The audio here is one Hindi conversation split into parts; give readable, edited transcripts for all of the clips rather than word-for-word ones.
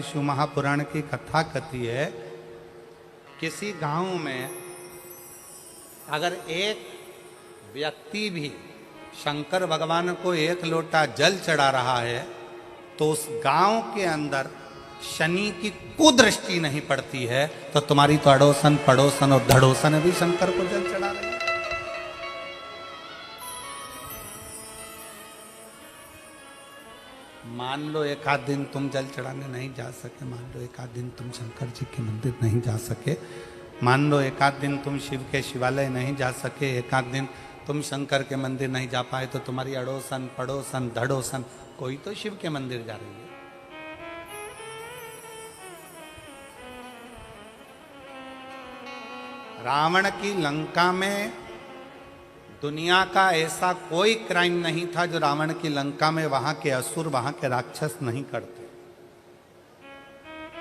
शिव महापुराण की कथा कहती है, किसी गांव में अगर एक व्यक्ति भी शंकर भगवान को एक लोटा जल चढ़ा रहा है तो उस गांव के अंदर शनि की कुदृष्टि नहीं पड़ती है, तो तुम्हारी तो अड़ोसन पड़ोसन और धड़ोसन भी शंकर को जल चढ़ा रहे हैं। मान लो एक आध दिन तुम जल चढ़ाने नहीं जा सके, मान लो एक आध दिन तुम शंकर जी के मंदिर नहीं जा सके, मान लो एक आध दिन तुम शिव के शिवालय नहीं जा सके, एक आध दिन तुम शंकर के मंदिर नहीं जा पाए, तो तुम्हारी अड़ोसन पड़ोसन धड़ोसन कोई तो शिव के मंदिर जा रही है। रावण की लंका में दुनिया का ऐसा कोई क्राइम नहीं था जो रावण की लंका में वहां के असुर वहां के राक्षस नहीं करते,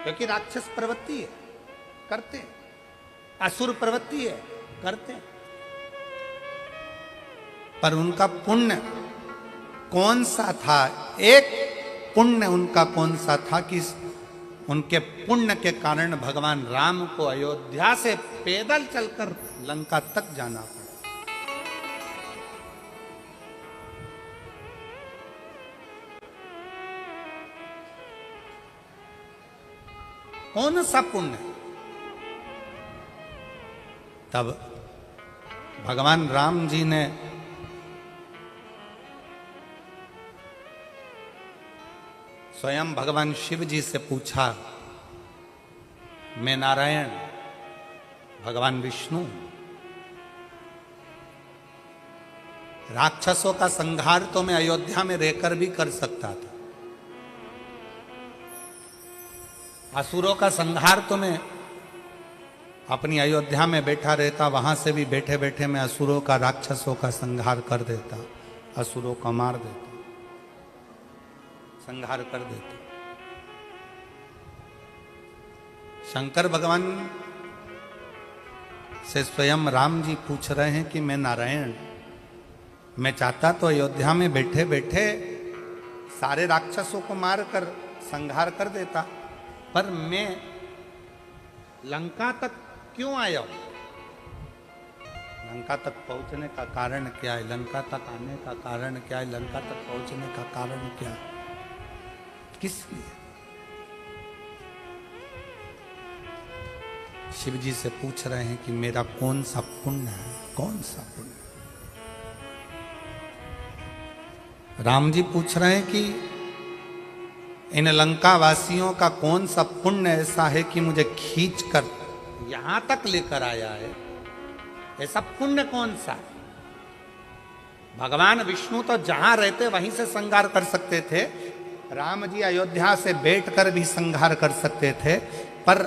क्योंकि राक्षस प्रवृत्ति है करते, असुर प्रवृत्ति है करते, पर उनका पुण्य कौन सा था? एक पुण्य उनका कौन सा था कि उनके पुण्य के कारण भगवान राम को अयोध्या से पैदल चलकर लंका तक जाना पड़ा। कौन सा पुण्य? तब भगवान राम जी ने स्वयं भगवान शिव जी से पूछा, मैं नारायण भगवान विष्णु राक्षसों का संहार तो मैं अयोध्या में रहकर भी कर सकता था, असुरों का संहार तो मैं अपनी अयोध्या में बैठा रहता, वहां से भी बैठे बैठे मैं असुरों का राक्षसों का संहार कर देता, असुरों को मार देता, संहार कर देता। शंकर भगवान से स्वयं राम जी पूछ रहे हैं कि मैं नारायण, मैं चाहता तो अयोध्या में बैठे बैठे सारे राक्षसों को मारकर संहार कर देता, पर मैं लंका तक क्यों आया हूं? लंका तक पहुंचने का कारण क्या है? लंका तक आने का कारण क्या है? लंका तक पहुंचने का कारण क्या है? किस लिए? शिव जी से पूछ रहे हैं कि मेरा कौन सा पुण्य है, कौन सा पुण्य? राम जी पूछ रहे हैं कि इन लंका वासियों का कौन सा पुण्य ऐसा है कि मुझे खींच कर यहां तक लेकर आया है? ऐसा पुण्य कौन सा है? भगवान विष्णु तो जहां रहते वहीं से संहार कर सकते थे, राम जी अयोध्या से बैठकर भी संहार कर सकते थे, पर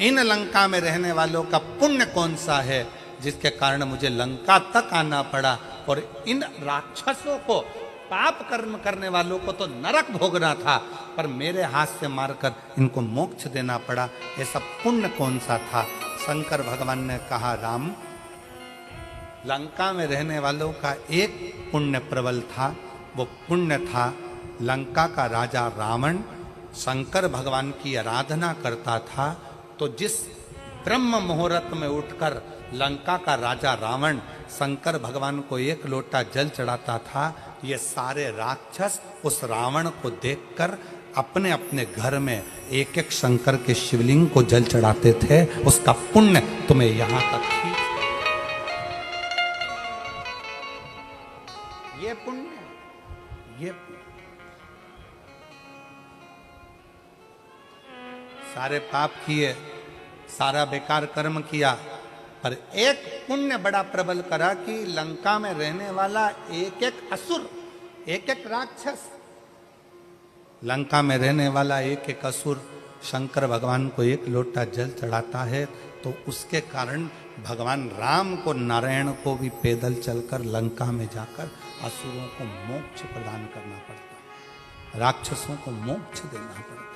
इन लंका में रहने वालों का पुण्य कौन सा है जिसके कारण मुझे लंका तक आना पड़ा, और इन राक्षसों को पाप कर्म करने वालों को तो नरक भोगना था, पर मेरे हाथ से मारकर इनको मोक्ष देना पड़ा। ऐसा पुण्य कौन सा था? शंकर भगवान ने कहा, राम, लंका में रहने वालों का एक पुण्य प्रबल था, वो पुण्य था लंका का राजा रावण शंकर भगवान की आराधना करता था, तो जिस ब्रह्म मुहूर्त में उठकर लंका का राजा रावण शंकर भगवान को एक लोटा जल चढ़ाता था, ये सारे राक्षस उस रावण को देखकर अपने अपने घर में एक एक शंकर के शिवलिंग को जल चढ़ाते थे। उसका पुण्य तुम्हें यहां तक खींच, ये पुण्य, ये पुण्य। सारे पाप किए, सारा बेकार कर्म किया, पर एक पुण्य बड़ा प्रबल करा कि लंका में रहने वाला एक एक असुर, एक एक राक्षस, लंका में रहने वाला एक एक असुर शंकर भगवान को एक लोटा जल चढ़ाता है, तो उसके कारण भगवान राम को, नारायण को भी पैदल चलकर लंका में जाकर असुरों को मोक्ष प्रदान करना पड़ता, राक्षसों को मोक्ष देना पड़ता।